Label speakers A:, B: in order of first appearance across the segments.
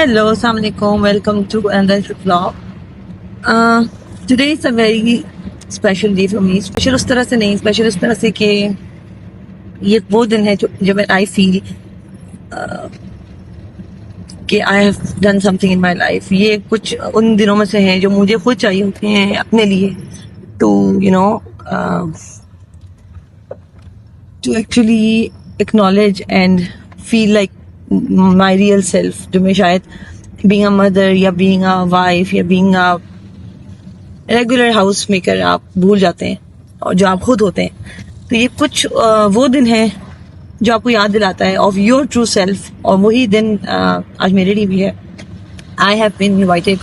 A: Hello, Assalamu alaikum. Welcome to another vlog. Today is a very special day for me. Special उस तरह से नहीं, special उस तरह से कि ये वो दिन है जब I feel कि I have done something in my life. ये कुछ उन दिनों में से हैं जो मुझे खुद चाहिए होते हैं अपने लिए to actually acknowledge and feel like my real self, जो मैं शायद being a mother या being a wife या being a regular housemaker आप भूल जाते हैं और जो आप खुद होते हैं. तो ये कुछ वो दिन है जो आपको याद दिलाता है of your true self, और वही दिन आज मेरे लिए भी है. I have been invited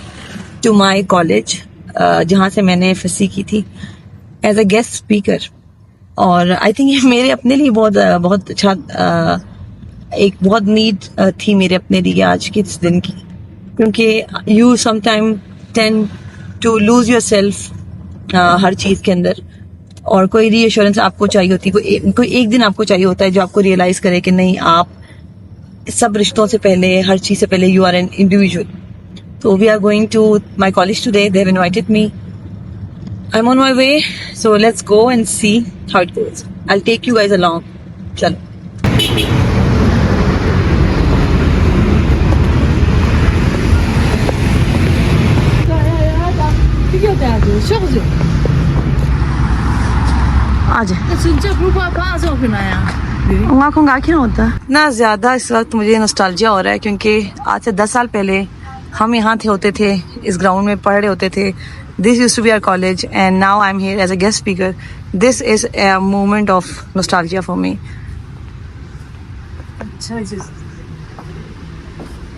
A: to my college जहाँ से मैंने FSC की थी as a guest speaker, और आई थिंक ये मेरे अपने लिए बहुत अच्छा एक बहुत नीड थी मेरे अपने लिए आज के इस दिन की, क्योंकि you sometime tend to lose yourself हर चीज़ के अंदर, और कोई रीअश्योरेंस आपको चाहिए होती है, कोई एक दिन आपको चाहिए होता है जो आपको रियलाइज करे कि नहीं, आप सब रिश्तों से पहले, हर चीज़ से पहले यू आर एन इंडिविजुअल. तो we are going to my college today. They have invited me. I'm on my way, so let's go and see how it goes. I'll take you guys along. चलो. आज ना ज़्यादा इस वक्त मुझे nostalgia हो रहा है, क्योंकि आज से 10 साल पहले हम यहाँ थे होते थे, इस ग्राउंड में पढ़ रहे होते थे. This used to be our college, and now I'm here as a guest speaker. This is a moment of nostalgia for me.
B: अच्छा जी.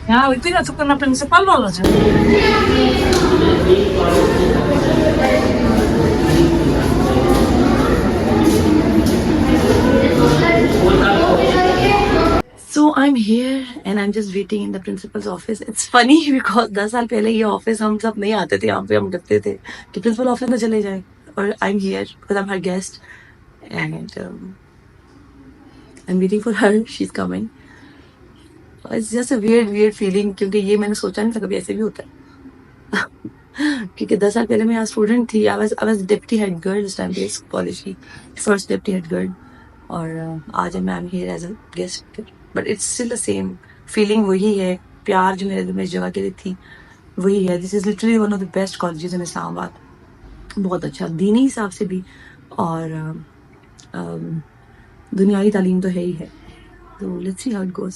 B: यहाँ इतनी ना चुकना प्रिंसिपल वाला है.
A: So I'm here and I'm just waiting in the principal's office. It's funny because 10 साल पहले ये office हम सब नहीं आते थे, यहाँ पे हम डरते थे कि प्रिंसिपल ऑफिस में चले जाए, और I'm here because I'm her guest and I'm waiting for her. She's coming. It's just a weird feeling, क्योंकि ये मैंने सोचा नहीं था कभी ऐसे भी होता है. क्योंकि 10 साल पहले मैं यहाँ स्टूडेंट थी. I was deputy head girl इस टाइम पे इस कॉलेज की, first deputy head girl, और आज मैं here as a guest speaker. But it's still the same feeling. वही है प्यार जो मेरे दिल में इस जगह के लिए थी, वही है. This is literally one of the best colleges in Islamabad. बहुत अच्छा दीनी हिसाब से भी, और दुनियावी तालीम तो है ही है. तो let's see how it goes.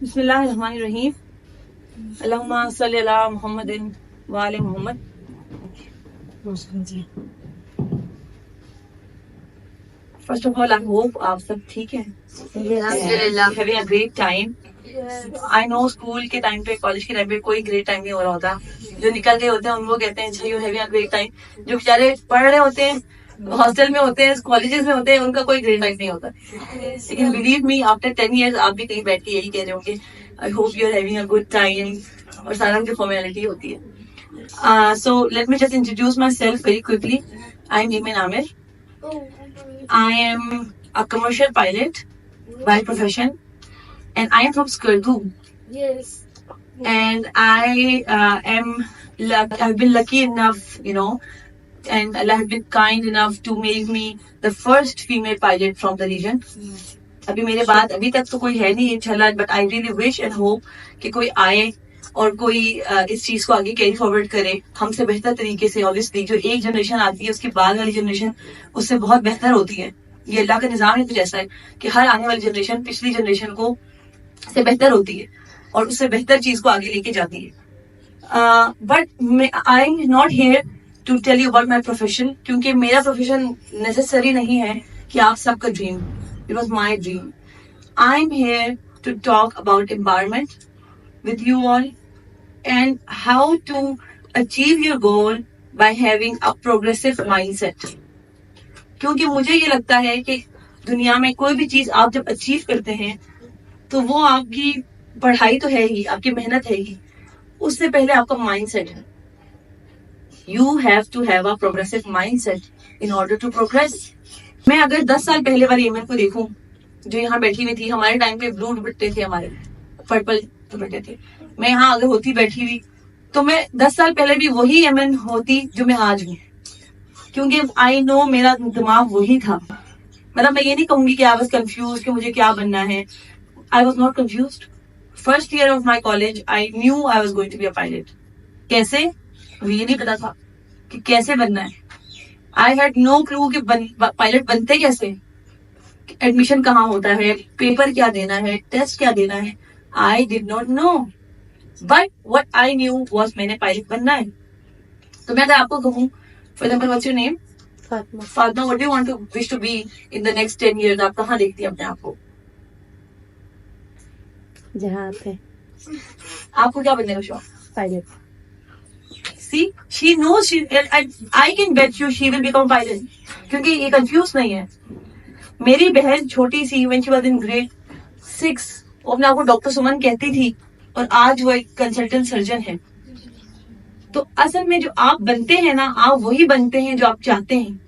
A: बिस्मिल्लाहिर्रहमानिर्रहीम. अल्लाहुम्मा सल्लि अला मुहम्मदिन व आले Muhammad. First of all, I hope आप सब ठीक हैं. Having a great time. I know school के टाइम पे, कॉलेज के टाइम पे कोई ग्रेट टाइम नहीं हो रहा होता. जो निकल गए होते हैं उनको कहते हैं अच्छा you having a great time. जो बेचारे पढ़ रहे होते हैं, हॉस्टल में होते हैं, कॉलेजेस में होते हैं, उनका कोई ग्रेट टाइम नहीं होता. लेकिन बिलीव मी, आफ्टर 10 years आप भी कहीं बैठ के यही कह रहे होंगे I hope you are having a good time, और सारा उनकी फॉर्मेलिटी होती है. So let me just introduce myself very quickly. I'm Iman Amir. I am a commercial pilot by profession, and I am from Skardu.
C: Yes.
A: And I I've been lucky enough, and Allah has been kind enough to make me the first female pilot from the region. अभी मेरे बाद अभी तक तो कोई है नहीं इंशाल्लाह, but I really wish and hope कि कोई आए और कोई इस चीज को आगे कैरी फॉरवर्ड करे हमसे बेहतर तरीके से. ऑब्वियसली जो एक जनरेशन आती है उसके बाद वाली जनरेशन उससे बहुत बेहतर होती है. ये अल्लाह का निजाम ही कुछ ऐसा है कि हर आने वाली जनरेशन पिछली जनरेशन को से बेहतर होती है और उससे बेहतर चीज को आगे लेके जाती है. But I am not here to tell you about my profession, क्योंकि मेरा प्रोफेशन नेसेसरी नहीं है कि आप सबका dream. It was my dream. I am here to talk about empowerment with you all and how to achieve your goal by having a progressive mindset. क्योंकि मुझे ये लगता है कि दुनिया में कोई भी चीज आप जब अचीव करते हैं तो वो आपकी पढ़ाई तो है ही, आपकी मेहनत है ही, उससे पहले आपका माइंडसेट है. You have to have a progressive mindset in order to progress. मैं अगर 10 साल पहले वाली ईमेल को देखूं जो यहाँ बैठी हुई थी, हमारे टाइम पे ब्लू दुपट्टे थे, हमारे पर्पल दुपट्टे थे, मैं यहाँ अगर होती बैठी हुई तो मैं 10 साल पहले भी वही एमएन होती जो मैं आज हूँ, क्योंकि आई नो मेरा दिमाग वही था. मतलब मैं ये नहीं कहूंगी कि आई वाज कंफ्यूज कि मुझे क्या बनना है. I was not confused. First year of my college I knew I was going to be a pilot. कैसे, मुझे ये नहीं पता था कि कैसे बनना है. आई हैड नो क्लू कि पायलट बनते कैसे, एडमिशन कहाँ होता है, पेपर क्या देना है, टेस्ट क्या देना है. I did not know, but what I knew was मैंने पायलट बनना है. तो मैं अगर आपको कहूँ, for example what's your name? Fatima. What do you want to wish to be in the next 10 years? आप कहाँ देखती हैं अपने आप को?
D: जहाँ पे
A: आपको क्या बनने का शौक?
D: Pilot.
A: See, she knows I can bet you she will become pilot. क्योंकि ये कंफ्यूज नहीं है. मेरी बहन छोटी सी when she was in grade 6 वो अपने आप को डॉक्टर सुमन कहती थी और आज वो एक कंसल्टेंट सर्जन है. तो असल में जो आप बनते हैं ना, आप वही बनते हैं जो आप चाहते हैं.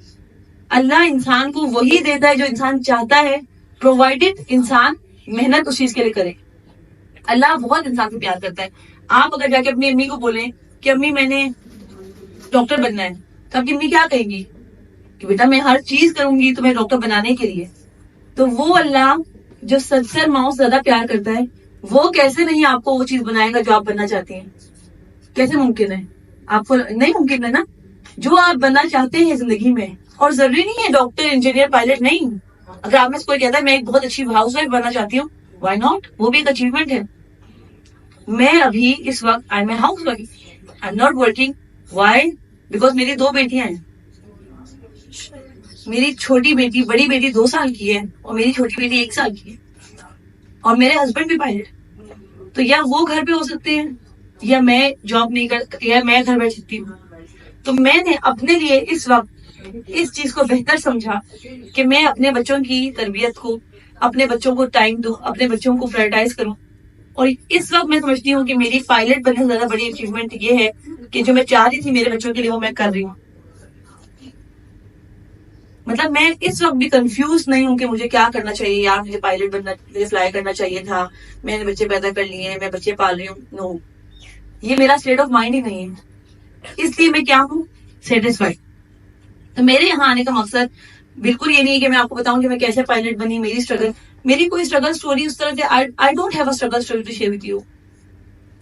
A: अल्लाह इंसान को वही देता है जो इंसान चाहता है, प्रोवाइडेड इंसान मेहनत उस चीज के लिए करे. अल्लाह बहुत इंसान से प्यार करता है. आप अगर जाके अपनी अम्मी को बोलें कि अम्मी मैंने डॉक्टर बनना है, तो आपकी अम्मी क्या कहेंगी कि बेटा मैं हर चीज करूंगी तुम्हें डॉक्टर बनाने के लिए. तो वो अल्लाह जो 70 माओं से ज्यादा प्यार करता है, वो कैसे नहीं आपको वो चीज बनाएगा जो आप बनना चाहती हैं? कैसे मुमकिन है? आपको नहीं मुमकिन है ना. जो आप बनना चाहते हैं जिंदगी में, और जरूरी नहीं है डॉक्टर, इंजीनियर, पायलट नहीं. अगर आप में से कोई कहता है मैं एक बहुत अच्छी हाउसवाइफ बनना चाहती हूँ, व्हाई नॉट? वो भी एक अचीवमेंट है. मैं अभी इस वक्त I am a housewife, I am not working. Why? Because मेरी 2 बेटियां हैं. मेरी छोटी बेटी, बड़ी बेटी 2 साल की है और मेरी छोटी बेटी 1 साल की है, और मेरे हस्बैंड भी पायलट. तो या वो घर पे हो सकते हैं या मैं जॉब नहीं कर, या मैं घर बैठ सकती हूँ. तो मैंने अपने लिए इस वक्त इस चीज को बेहतर समझा कि मैं अपने बच्चों की तरबियत को, अपने बच्चों को टाइम दूं, अपने बच्चों को प्रायोरिटाइज करूं. और इस वक्त मैं समझती हूँ कि मेरी पायलट बनने से ज्यादा बड़ी अचीवमेंट ये है कि जो मैं चाह रही थी मेरे बच्चों के लिए वो मैं कर रही हूँ. मतलब मैं इस वक्त भी कंफ्यूज नहीं हूँ कि मुझे क्या करना चाहिए. यार मुझे पायलट बनना, मुझे फ्लाई करना चाहिए था, मैंने बच्चे पैदा कर लिए हैं, मैं बच्चे पाल रही हूँ. नो, ये मेरा स्टेट ऑफ माइंड ही नहीं है. इसलिए मैं क्या हूँ? सेटिस्फाइड. तो मेरे यहाँ आने का मकसद बिल्कुल ये नहीं है कि मैं आपको बताऊं कि मैं कैसे पायलट बनी, मेरी कोई स्ट्रगल स्टोरी उस तरह से. I don't have a struggle story to share with you.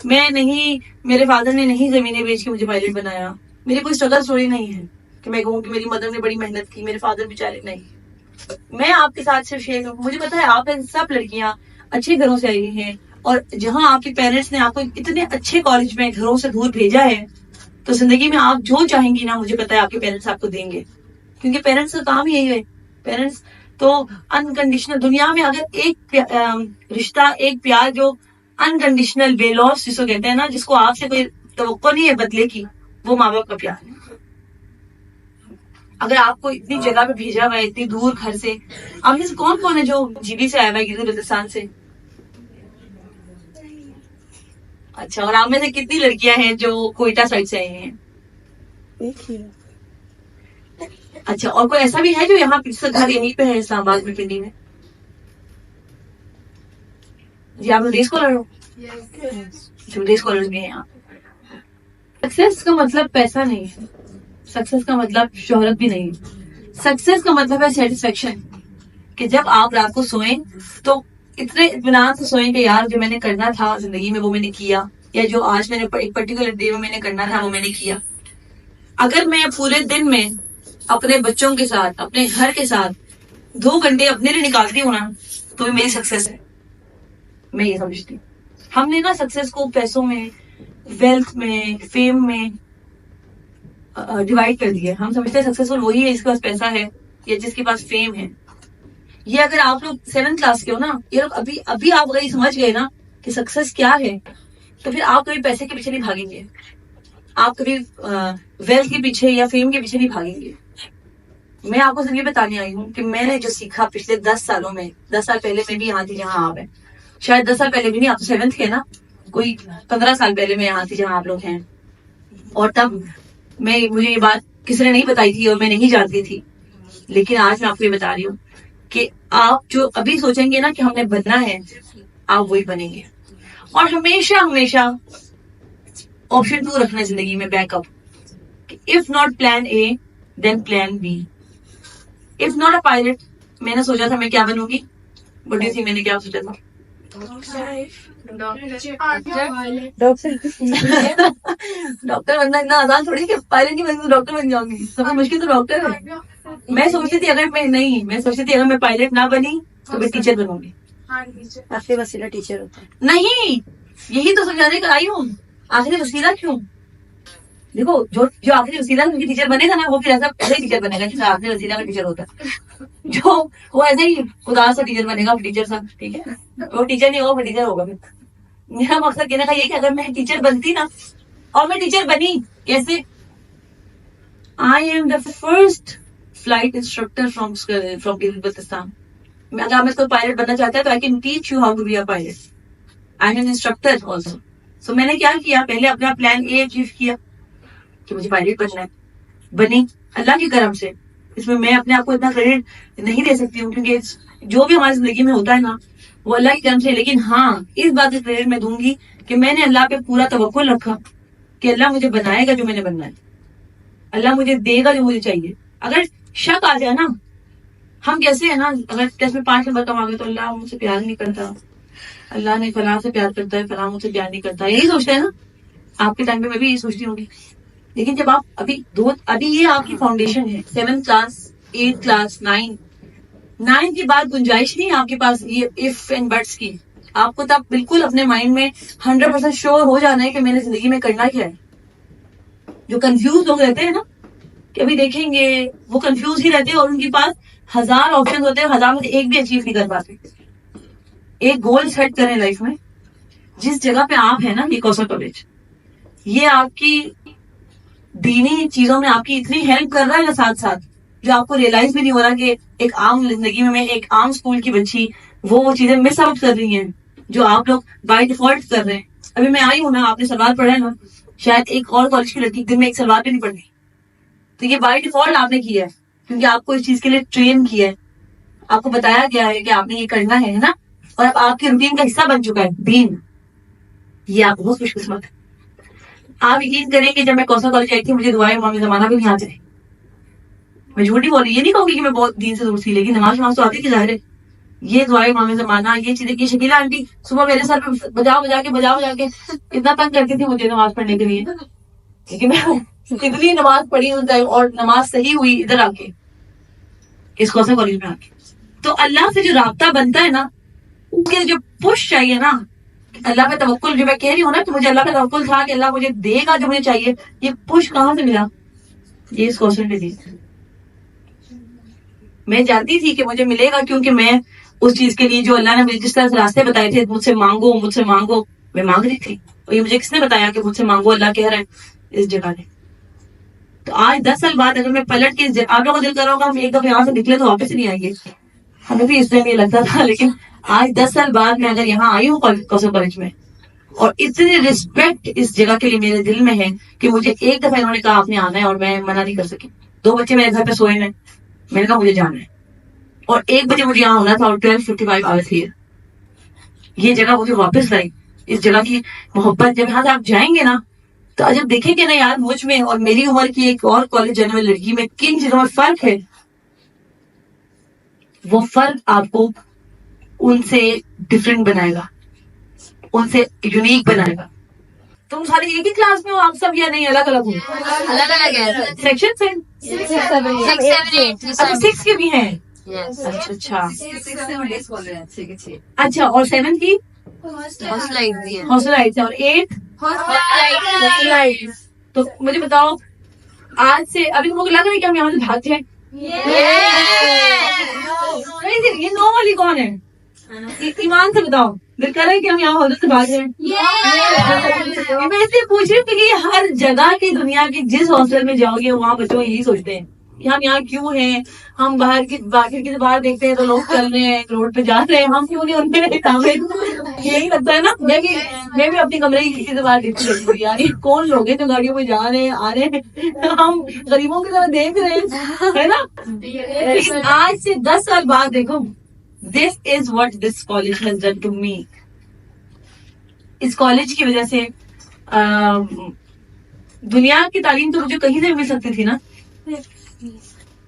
A: मैं नहीं, मेरे फादर ने नहीं जमीनें बेच के मुझे पायलट बनाया. मेरी कोई स्ट्रगल स्टोरी नहीं है कि मैं कहूँ कि मेरी मदर ने बड़ी मेहनत की, मेरे फादर बेचारे नहीं. मैं आपके साथ सिर्फ शेयर करूँ. मुझे पता है आप सब लड़कियां अच्छे घरों से आई हैं, और जहां आपके पेरेंट्स ने आपको इतने अच्छे कॉलेज में घरों से दूर भेजा है, तो जिंदगी में आप जो चाहेंगी ना, मुझे पता है आपके पेरेंट्स आपको देंगे. क्योंकि पेरेंट्स का काम यही है. पेरेंट्स तो अनकंडीशनल, दुनिया में अगर एक रिश्ता, एक प्यार जो अनकंडीशनल, बेलॉस जिसको कहते हैं ना, जिसको आपसे कोई तवक्को नहीं है बदले की, वो माँ बाप का प्यार है. अगर आपको इतनी जगह पे भेजा हुआ है, इतनी दूर घर से, आप में से कौन कौन है जो जीबी से आया हुआ है, गिलगित-बल्तिस्तान से? अच्छा, और आप में से कितनी लड़कियां हैं जो कोयटा साइड से आई हैं?
D: एक ही है.
A: अच्छा, और कोई ऐसा भी है जो यहाँ घर यहीं पे है, इस्लामाबाद में, पिंडी में? जी, आप डे स्कॉलर हो? डे स्कॉलर भी हैं यहाँ. सक्सेस का मतलब पैसा नहीं है, सक्सेस का मतलब शोहरत भी नहीं है. सक्सेस का मतलब है सेटिस्फेक्शन, कि जब आप रात को सोएं तो इतने इत्मीनान से सोएं कि यार जो मैंने करना था जिंदगी में वो मैंने किया, या जो आज मैंने एक पर्टिकुलर डे में मैंने करना था वो मैंने किया. अगर मैं पूरे दिन में अपने बच्चों के साथ, अपने घर के साथ 2 घंटे अपने लिए निकालती हूँ ना, तो मेरी सक्सेस है. मैं ये समझती हूँ. हमने ना सक्सेस को पैसों में, वेल्थ में, फेम में डिवाइड कर दिया. हम समझते हैं सक्सेसफुल वही है जिसके पास पैसा है या जिसके पास फेम है. ये अगर आप लोग 7th क्लास के हो ना, ये लोग अभी आप अगर ये समझ गए ना कि सक्सेस क्या है, तो फिर आप कभी पैसे के पीछे नहीं भागेंगे, आप कभी वेल्थ के पीछे या फेम के पीछे नहीं भागेंगे.
E: मैं आपको सिर्फ ये बताने आई हूँ कि मैंने जो सीखा पिछले 10 सालों में, 10 साल पहले मैं भी यहाँ थी जहाँ आप है, शायद 10 साल पहले भी नहीं, आप तो 7th के ना, कोई 15 साल पहले मैं यहाँ थी जहाँ आप लोग हैं, और तब मुझे ये बात किसी ने नहीं बताई थी और मैं नहीं जानती थी, लेकिन आज मैं आपको ये बता रही हूँ कि आप जो अभी सोचेंगे ना कि हमने बनना है, आप वही बनेंगे। और हमेशा हमेशा ऑप्शन 2 रखना जिंदगी में, backup. If not plan A then plan B. If not a pilot, मैंने सोचा था मैं क्या बनूंगी, बड़ी थी, मैंने क्या सोचा था? डॉक्टर बनना इतना आसान थोड़ी कि पायलट नहीं बनूंगी डॉक्टर बन जाऊंगी, सबसे मुश्किल तो डॉक्टर है। मैं सोचती थी मैं सोचती थी अगर मैं पायलट ना बनी तो मैं टीचर बनूंगी।
D: आखिरी वसीला टीचर होता है।
E: नहीं, यही तो समझाने का आई हूँ। आखिरी वसीला क्यों? देखो, जो आखिरी वसीला उनकी टीचर बनेगा ना, वो फिर ऐसा ऐसे ही टीचर बनेगा जैसे आखिरी वसीला का टीचर होता है। जो वो ऐसे ही खुदा सा टीचर बनेगा, टीचर सा, ठीक है, वो टीचर नहीं होगा, वो टीचर होगा। फिर मेरा मकसद कहने का ये कि अगर मैं टीचर बनती ना, और मैं टीचर बनी कैसे? I am the first flight instructor from गिलगिस्तान। अगर आप इसको पायलट बनना चाहते हैं तो I can teach you how to be a pilot. I am an instructor also. So मैंने क्या किया, पहले अपना प्लान ए अचीव किया कि मुझे पायलट बनना है, बनी अल्लाह की करम से। इसमें मैं अपने आप को इतना क्रेडिट नहीं दे सकती हूँ, क्योंकि जो भी हमारी जिंदगी में होता है ना, वो अल्लाह की करम से। लेकिन हाँ, इस बात का क्रेडिट मैं दूंगी कि मैंने अल्लाह पे पूरा तवक्कुल रखा कि अल्लाह मुझे बनाएगा जो मैंने बनना है, अल्लाह मुझे देगा जो मुझे चाहिए। अगर शक आ जाए ना, हम कैसे है ना, अगर टेस्ट में 5 नंबर कम आ गए तो अल्लाह मुझसे प्यार नहीं करता, अल्लाह ने फलां से प्यार करता है, फलां मुझसे प्यार नहीं करता, यही सोचते हैं ना। आपके टाइम पे मैं भी यही सोचती होंगी। लेकिन जब आप अभी ये आपकी फाउंडेशन है, 7th क्लास, 8th क्लास, 9 की बाद गुंजाइश नहीं है आपके पास ये इफ एंड बट्स की। आपको तब बिल्कुल अपने माइंड में 100% श्योर हो जाना है कि मैंने जिंदगी में करना क्या है। जो कंफ्यूज लोग रहते हैं ना, कि अभी देखेंगे, वो कंफ्यूज ही रहते हैं और उनके पास 1000 ऑप्शन होते हैं, 1000 में से एक भी अचीव नहीं कर पाते। एक गोल सेट करें लाइफ में। जिस जगह पे आप है ना, ये कौसर कॉलेज, ये आपकी दीनी चीजों में आपकी इतनी हेल्प कर रहा है ना, साथ साथ जो आपको रियलाइज भी नहीं हो रहा कि एक आम जिंदगी में मैं एक आम स्कूल की बच्ची वो चीजें मिस आउट कर रही हैं जो आप लोग बाय डिफॉल्ट कर रहे हैं। अभी मैं आई हूं ना, आपने सलवार पढ़ा है ना, शायद एक और कॉलेज की लड़की दिन में एक सलवार भी नहीं पढ़नी। तो ये बाय डिफॉल्ट आपने किया है, क्योंकि आपको इस चीज के लिए ट्रेन किया है, आपको बताया गया है कि आपने ये करना है ना, और अब आपके रूटीन का हिस्सा बन चुका है दीन। ये आप बहुत खुशकिस्मत। आप यकीन करें कि जब मैं कौशल कॉलेज आई थी, मुझे दुआएं इमाम ज़माना भी नहीं आते। मैं झूठी बोल रही, ये नहीं कहूंगी कि मैं बहुत दीन से दूर थी, लेकिन नमाज तो आती थी जाहिर है। ये दुआएं इमाम ज़माना, ये चीजें की शकीला आंटी सुबह मेरे सर पे बजा बजा के इतना तंग करती थी मुझे नमाज पढ़ने के लिए, लेकिन मैं इतनी नमाज पढ़ी उस टाइम, और नमाज सही हुई इधर आके, इस कौशल कॉलेज में आके। तो अल्लाह से जो राब्ता बनता है ना, उसके जो पुश चाहिए ना, अल्लाह पे तवक्कुल, जो मैं कह रही हूँ ना कि मुझे अल्लाह पे तवक्कुल था कि अल्लाह मुझे देगा जो मुझे चाहिए, ये पुश कहाँ से मिला? ये इस क्वेश्चन पे दी। मैं जानती थी कि मुझे मिलेगा, क्योंकि मैं उस चीज के लिए जो अल्लाह ने मुझे जिस तरह से रास्ते बताए थे, मुझसे मांगो, मैं मांग रही थी। और ये मुझे किसने बताया कि मुझसे मांगो, अल्लाह कह रहा है इस जगह ने। तो आज 10 साल बाद अगर मैं पलट के, आप लोगों को दिल कर रहा होगा हम एक दफे यहाँ से निकले तो वापस नहीं आएंगे, हमें भी इस टाइम ये लगता था, लेकिन आज 10 साल बाद मैं अगर यहाँ आई हूँ कौशल कॉलेज में, और इतनी रिस्पेक्ट इस जगह के लिए मेरे दिल में है कि मुझे एक दफा इन्होंने कहा आपने आना है, और मैं मना नहीं कर सकी। 2 बच्चे मेरे घर पे सोए हैं, मैंने कहा मुझे जाना है, और 1 बजे मुझे यहाँ होना था, और 12:55 आवर्स हियर। ये जगह मुझे वापस लाई, इस जगह की मोहब्बत। जब यहाँ से आप जाएंगे ना, तो जब देखेंगे ना यार, मुझ में और मेरी उम्र की एक और कॉलेज जाने वाली लड़की में किन चीजों में फर्क है, वो फर्क आपको उनसे डिफरेंट बनाएगा, उनसे यूनिक बनाएगा। तुम सारी एक ही क्लास में हो आप सब, या नहीं अलग अलग हो?
C: अलग अलग है।
E: सेक्शन से
C: 6, 7, 8
E: अच्छा 6 के भी हैं। अच्छा अच्छा, और 7 की हॉस्टलाइट है, और 8 तो मुझे बताओ, आज से अभी तुमको लग रहा है कि हम यहाँ से भाग जाए? ये 9 वाली कौन है? ईमान से बताओ, दिल कर रहा है कि हम यहाँ हॉस्टल से भाग जाए? मैं इसलिए पूछ रही हूँ क्योंकि हर जगह की दुनिया की जिस हॉस्टल में जाओगे वहाँ बच्चों यही सोचते हैं हम यहाँ क्यों हैं, हम खिड़की से बाहर देखते हैं तो लोग चल रहे हैं, रोड पे जा रहे हैं, हम क्यों नहीं उनके सामने। यही लगता है ना। मैं भी अपनी कमरे की खिड़की से बाहर देखती रहती हूँ, यार ये कौन लोग हैं जो गाड़ियों में जा रहे हैं, आ रहे हैं, हम गरीबों की तरह देख रहे हैं, है ना। लेकिन आज से 10 साल बाद देखो, this is what this college has done to me. इस कॉलेज की वजह से दुनिया की तालीम तो मुझे कहीं से भी मिल सकती थी ना।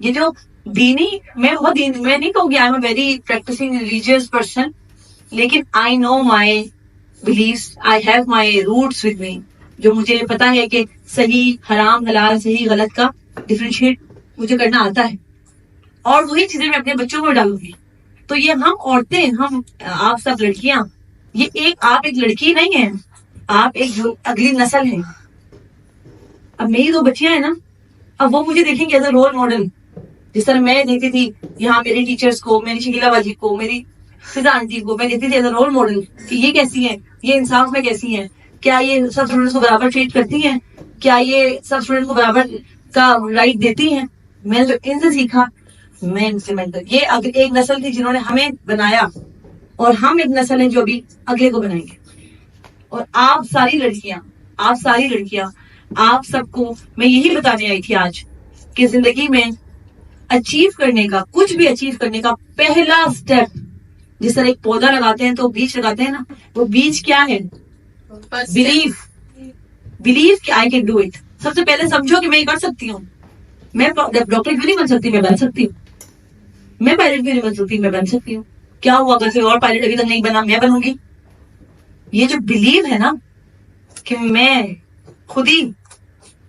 E: ये जो दीनी, मैं नहीं कहूँगी I am a very practicing religious person, लेकिन I know my beliefs, I have my roots with me, जो मुझे पता है कि सही हराम हलाल सही गलत का डिफरेंशिएट मुझे करना आता है, और वही चीजें मैं अपने बच्चों को डालूंगी। तो ये हम औरतें, हम आप सब लड़कियां, ये आप एक लड़की नहीं है, आप एक अगली नस्ल है। अब मेरी 2 बच्चियां हैं ना, अब वो मुझे देखेंगे एज अ रोल मॉडल, जिस तरह मैं देखती थी यहाँ मेरी टीचर्स को, मेरी शकीला बाजी को, मेरी फिजा आंटी को, मैं देखती थी एज अ रोल मॉडल कि ये कैसी है, ये इंसाफ में कैसी है, क्या ये सब स्टूडेंट्स को बराबर ट्रीट करती हैं, क्या ये सब स्टूडेंट को बराबर का राइट देती हैं। मैंने जो इनसे सीखा मैं इम्प्लीमेंट कर, ये एक नस्ल थी जिन्होंने हमें बनाया, और हम एक नस्ल है जो अभी अगले को बनाएंगे। और आप सारी लड़कियां, आप सबको मैं यही बताने आई थी आज कि जिंदगी में अचीव करने का, कुछ भी अचीव करने का पहला स्टेप, जिस तरह एक पौधा लगाते हैं तो बीज लगाते हैं ना, वो बीज क्या है? बिलीव कि आई कैन डू इट। सबसे पहले समझो कि मैं ये कर सकती हूँ। मैं डॉक्टर क्यों नहीं बन सकती? मैं बन सकती हूँ। मैं पायलट क्यों नहीं बन सकती? मैं बन सकती हूँ। क्या हुआ अगर कोई और पायलट अभी तक नहीं बना, मैं बनूंगी। ये जो बिलीव है ना कि मैं खुद ही,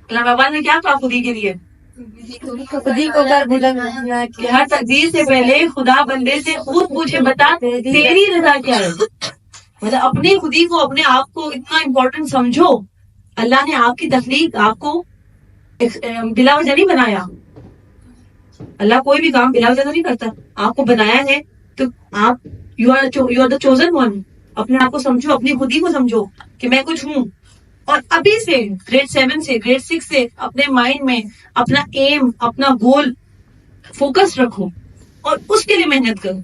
E: बाबा ने क्या कहा खुदी के लिए?
D: खुदी को कर बुलंद
E: कि हर तकदीर से पहले खुदा बंदे से खुद पूछे, बता तेरी रजा क्या है। मतलब अपनी खुदी को, अपने आप को इतना इम्पोर्टेंट समझो। अल्लाह ने आपकी तखलीक, आपको बिला वजह नहीं बनाया। अल्लाह कोई भी काम बिला वजह नहीं करता। आपको बनाया है तो आप you are the chosen one. अपने आप को समझो, अपनी खुदी को समझो कि मैं कुछ हूँ। और अभी से ग्रेड 7 से ग्रेड 6 से अपने माइंड में अपना एम, अपना गोल फोकस रखो और उसके लिए मेहनत करो।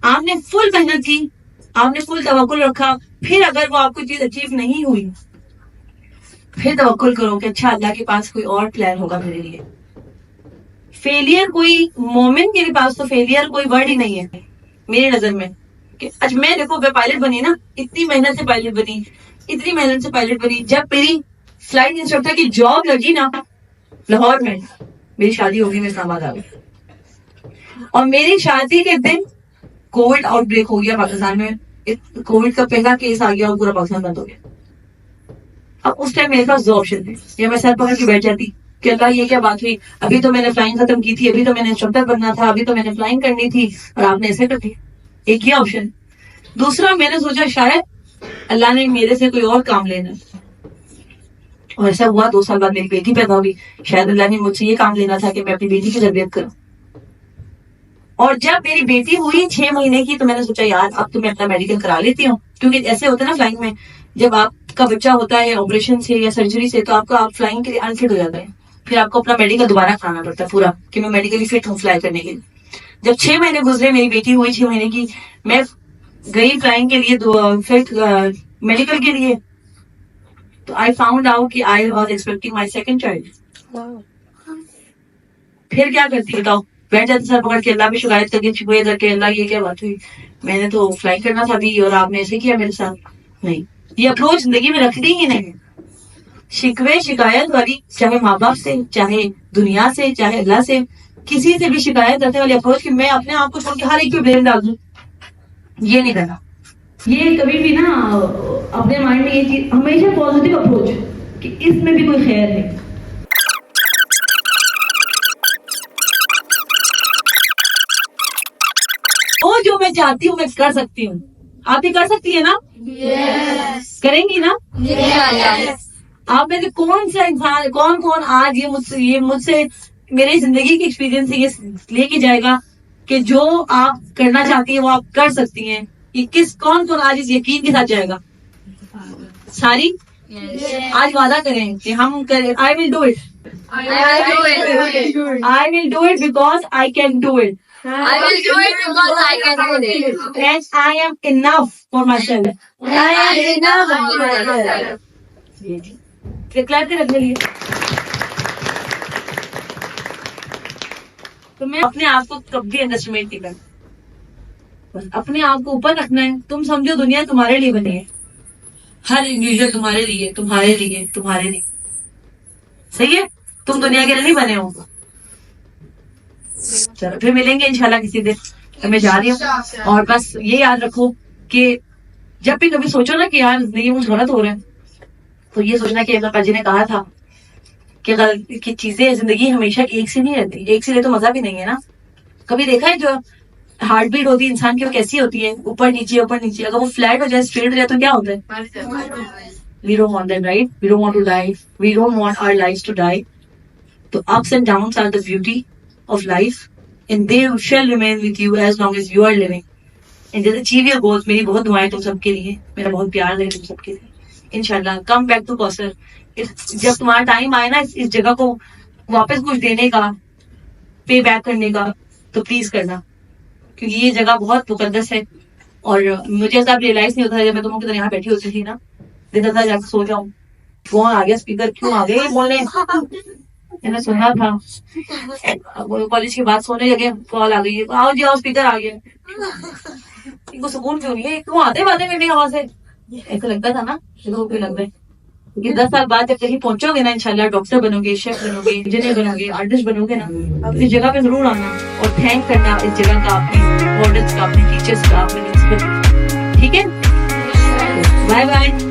E: आपने फुल मेहनत की, आपने फुल तवक्कुल रखा, फिर अगर वो आपको चीज अचीव नहीं हुई, फिर तवक्कुल करो कि अच्छा अल्लाह के पास कोई और प्लान होगा मेरे लिए। फेलियर कोई मोमिन के पास तो फेलियर कोई वर्ड ही नहीं है मेरी नजर में। कि आज मैं देखो, मैं पायलट बनी ना, इतनी मेहनत से पायलट बनी, इतनी मेहनत से पायलट बनी। जब मेरी फ्लाइट इंस्ट्रक्टर की जॉब लगी ना लाहौर में, मेरी शादी होगी, मैं इस्लामाबाद आ गई। और मेरी शादी के दिन कोविड आउटब्रेक हो गया पाकिस्तान में। कोविड का पहला केस आ गया और पूरा पाकिस्तान बंद हो गया। अब उस टाइम मेरे पास 2 ऑप्शन थे, या मैं सर पकड़ के बैठ जाती कि अल्लाह ये क्या बात हुई, अभी तो मैंने फ्लाइंग खत्म की थी, अभी तो मैंने इंस्ट्रक्टर बनना था, अभी तो मैंने फ्लाइंग करनी थी और आपने ऐसे कर दी। एक ही ऑप्शन। दूसरा, मैंने सोचा शायद अल्लाह ने मेरे से कोई और काम लेना, और ऐसा हुआ। 2 साल बाद मेरी बेटी पैदा हुई। शायद अल्लाह ने मुझसे ये काम लेना था कि मैं अपनी बेटी की तरबियत करूं। और जब मेरी बेटी हुई 6 महीने की, तो मैंने सोचा यार अब तो मैं अपना मेडिकल करा लेती हूँ। क्योंकि ऐसे होता है ना फ्लाइंग में, जब आपका बच्चा होता है ऑपरेशन से या सर्जरी से, तो आपका आप फ्लाइंग के लिए अनफिट हो जाता है। फिर आपको अपना मेडिकल दोबारा कराना पड़ता है पूरा, कि मैं मेडिकली फिट हूँ फ्लाई करने के लिए। जब 6 महीने गुजरे, मेरी बेटी हुई 6 महीने की, मैं गई फ्लाइंग के लिए, मेडिकल के लिए, तो आई फाउंड आउट कि I was expecting my second child. फिर क्या करती बताओ? बैठ जाती सर पकड़ के, अल्लाह भी शिकायत करके, शिकवे करके, अल्लाह ये क्या बात हुई, मैंने तो फ्लाई करना था भी और आपने ऐसे किया मेरे साथ। नहीं, ये अप्रोच जिंदगी में रखनी ही नहीं। शिकवे शिकायत वाली, चाहे माँ बाप से, चाहे दुनिया से, चाहे अल्लाह से, किसी से भी शिकायत करने वाली अप्रोच कि मैं अपने आप को छोड़ के हर एक पे ब्लेम डाल दूं, ये नहीं करना। ये कभी भी ना अपने माइंड में ये चीज, हमेशा पॉजिटिव अप्रोच कि इसमें भी कोई खैर है। वो जो मैं चाहती हूँ मैं कर सकती हूँ। आप भी कर सकती है ना? करेंगी ना? आप में से कौन सा इंसान, कौन आज ये मुझसे मेरे जिंदगी की एक्सपीरियंस से ये लेके जाएगा कि जो आप करना चाहती है वो आप कर सकती हैं? ये कौन आज इस यकीन के साथ जाएगा? सारी आज वादा करें कि हम करें, I will do it.
C: I will do it.
E: I will do it because I can do it.
C: I will do it because I can do it.
E: And I am enough for myself.
C: I am enough for myself.
E: Clap के रखने लिए तो मैं अपने आप को कभी underestimate नहीं करना, बस अपने आप को ऊपर रखना है। तुम समझो दुनिया तुम्हारे लिए बनी है, हर इंडिविजुअल तुम्हारे लिए, तुम्हारे लिए, तुम्हारे लिए। सही है, तुम दुनिया के लिए नहीं बने हो। चलो फिर मिलेंगे इंशाल्लाह किसी दिन। तो मैं जा रही हूँ और बस ये याद रखो कि जब भी कभी सोचो ना कि यार जिंदगी में कुछ गलत हो रहा है, तो ये सोचना कि अगर पाजी ने कहा था कि गलत की चीजें जिंदगी हमेशा एक से नहीं रहती, एक से ले तो मजा भी नहीं है ना। कभी देखा है जो हार्ट बीट होती है इंसान की वो कैसी होती है, ऊपर नीचे ऊपर नीचे। अगर वो फ्लैट हो जाए, स्ट्रेट हो जाए तो क्या होता है? We don't want that, right? We don't want to die. We don't want our lives to die. So ups and downs are the beauty of life, and they shall remain with you as long as you are living. And just achieve your goals. मेरी बहुत दुआएं तुम सबके लिए, मेरा बहुत प्यार है तुम सबके लिए। इंशाल्लाह कम बैक टू कौसर। जब तुम्हारा टाइम आए ना इस जगह को वापस कुछ देने का, पे बैक करने का, तो प्लीज करना, क्योंकि ये जगह बहुत मुकद्दस है। और मुझे ऐसा रियलाइज नहीं होता था जब मैं तुम यहाँ बैठी होती थी ना, दिन था जाकर सो जाऊं, कौन आ गया, स्पीकर क्यों आ गए बोलने, मैंने सुना था। कॉलेज के बाद सोने लगे, कॉल आ गई है, आओ जी आओ, स्पीकर आ गया। इनको सुकून क्यों नहीं है, क्यों आते बातें मेरी आवाज से? ऐसा लगता था ना, क्यों लग रहा है? क्योंकि 10 साल बाद जब कहीं पहुंचोगे ना, इंशाल्लाह डॉक्टर बनोगे, शेफ बनोगे, इंजीनियर बनोगे, आर्टिस्ट बनोगे ना, अब इस जगह पे जरूर आना और थैंक करना इस जगह का, अपने मॉडल्स का, अपने टीचर्स का, अपने प्रिंसिपल। ठीक है, bye bye.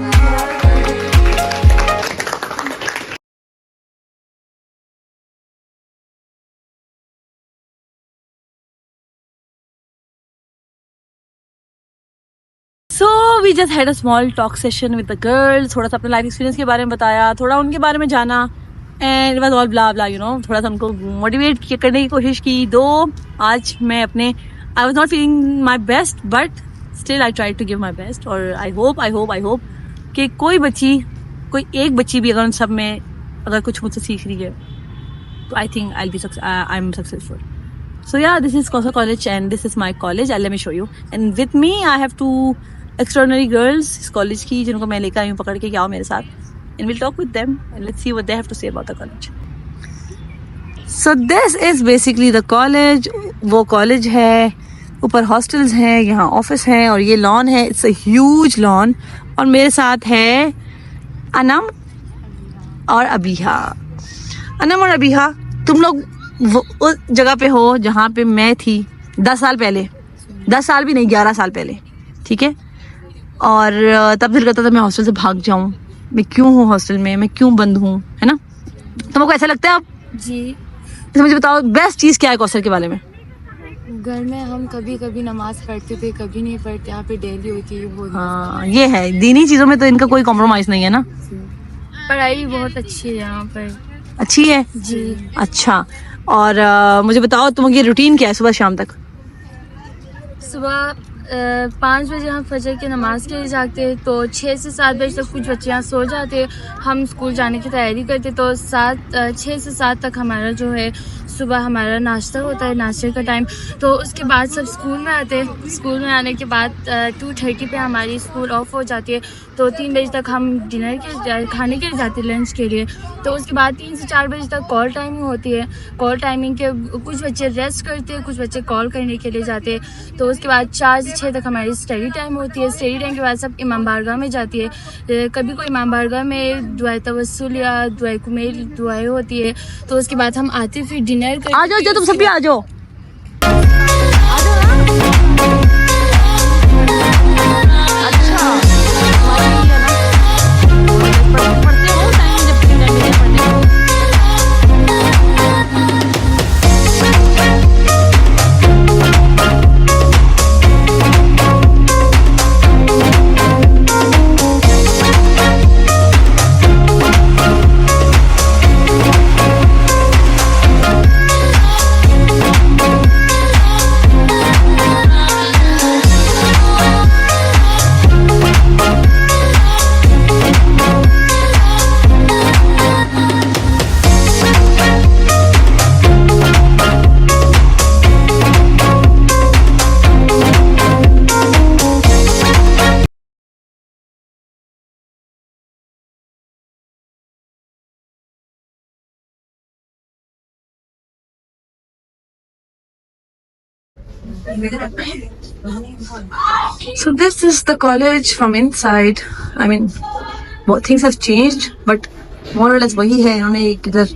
A: So we just had a small talk session with the girls. थोड़ा सा अपने लाइफ एक्सपीरियंस के बारे में बताया, थोड़ा उनके बारे में जाना, and it was all blah blah, you know. थोड़ा सा उनको मोटिवेट करने की कोशिश की। दो आज मैं अपने I was not feeling my best, but still I try to give my best. और आई होप कि कोई एक बच्ची भी अगर उन सब में अगर कुछ मुझसे सीख रही है, तो I think I am successful. So yeah, this is Kosa College and this is my college. Let me show you. And with me, I have two extraordinary girls इस college की, जिनको मैं लेकर आई हूँ पकड़ के, कि आओ मेरे साथ, and we'll talk with them and let's see what they have to say about the college. So this is basically the college. वो college है, ऊपर hostels हैं, यहाँ office है, और ये lawn है. It's a huge lawn. और मेरे साथ है अनम और अबीहा। अनम और अबीहा, तुम लोग वो उस जगह पे हो जहाँ पे मैं थी 10 साल पहले, 10 साल भी नहीं 11 साल पहले, ठीक है। और तब दिल करता था मैं हॉस्टल से भाग जाऊँ, मैं क्यों हूँ हॉस्टल में, मैं क्यों बंद हूँ, है ना। तुमको ऐसा लगता है आप
D: जी।
A: तो मुझे बताओ बेस्ट चीज़ क्या है कौसर के बारे में?
D: घर में हम कभी कभी नमाज पढ़ते थे, कभी नहीं पढ़ते, यहाँ पे डेली होती है वो।
A: हाँ ये है, दीनी चीज़ों में तो इनका कोई कॉम्प्रोमाइज़ नहीं है ना।
D: पढ़ाई बहुत अच्छी है यहाँ पर।
A: अच्छी है
D: जी।
A: अच्छा, और मुझे बताओ तुम्हारी रूटीन क्या है सुबह शाम तक?
D: सुबह 5 बजे हम फजर की नमाज के लिए जाते हैं, तो 6 से 7 बजे तक कुछ बच्चे यहाँ सो जाते, हम स्कूल जाने की तैयारी करते, तो 6 से 7 तक हमारा जो है सुबह हमारा नाश्ता होता है, नाश्ते का टाइम। तो उसके बाद सब स्कूल में आते हैं, स्कूल में आने के बाद 2:30 पे हमारी स्कूल ऑफ हो जाती है, तो 3 बजे तक हम डिनर के खाने के लिए जाते हैं, लंच के लिए। तो उसके बाद 3 से 4 बजे तक कॉल टाइमिंग होती है। कॉल टाइमिंग के कुछ बच्चे रेस्ट करते हैं, कुछ बच्चे कॉल करने के लिए जाते हैं। तो उसके बाद 4 से 6 तक हमारी स्टडी टाइम होती है। स्टडी टाइम के बाद सब इमाम बारगाह में जाती है। कभी कोई इमाम बारगाह में दुआए तवस्सुल या दुआए कुमेल दुआएं होती है। तो उसके बाद हम आते फिर डिनर करते।
A: आ जाओ, तुम सब भी आ जाओ।
B: So this is the college from inside. I mean, things have changed, but more or less वही है. इन्होंने एक इधर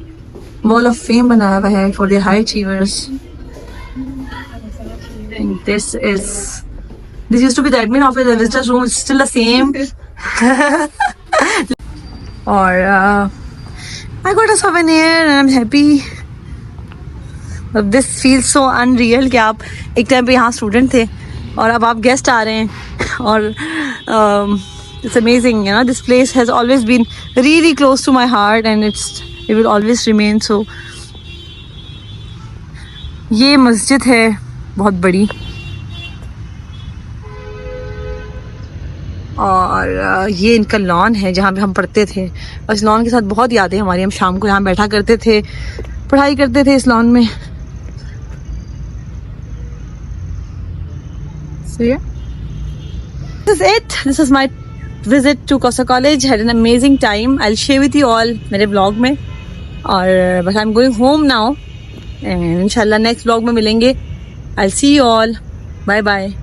B: wall of fame बनाया हुआ है for their high achievers. And this used to be the admin office. The visitors room is still the same. Or I got a souvenir and I'm happy. This feels so unreal कि आप एक time पे यहाँ student थे और अब आप guest आ रहे हैं और it's amazing, you know, this place has always been really close to my heart and it will always remain so. ये मस्जिद है बहुत बड़ी और ये इनका लॉन है जहाँ पे हम पढ़ते थे और इस लॉन के साथ बहुत यादें हमारी. हम शाम को यहाँ बैठा करते थे, पढ़ाई करते थे इस लॉन में. So yeah, this is it. This is my visit to Costa College. Had an amazing time. I'll share with you all मेरे vlog में. और but I'm going home now. And inshallah next vlog में मिलेंगे. I'll see you all. Bye bye.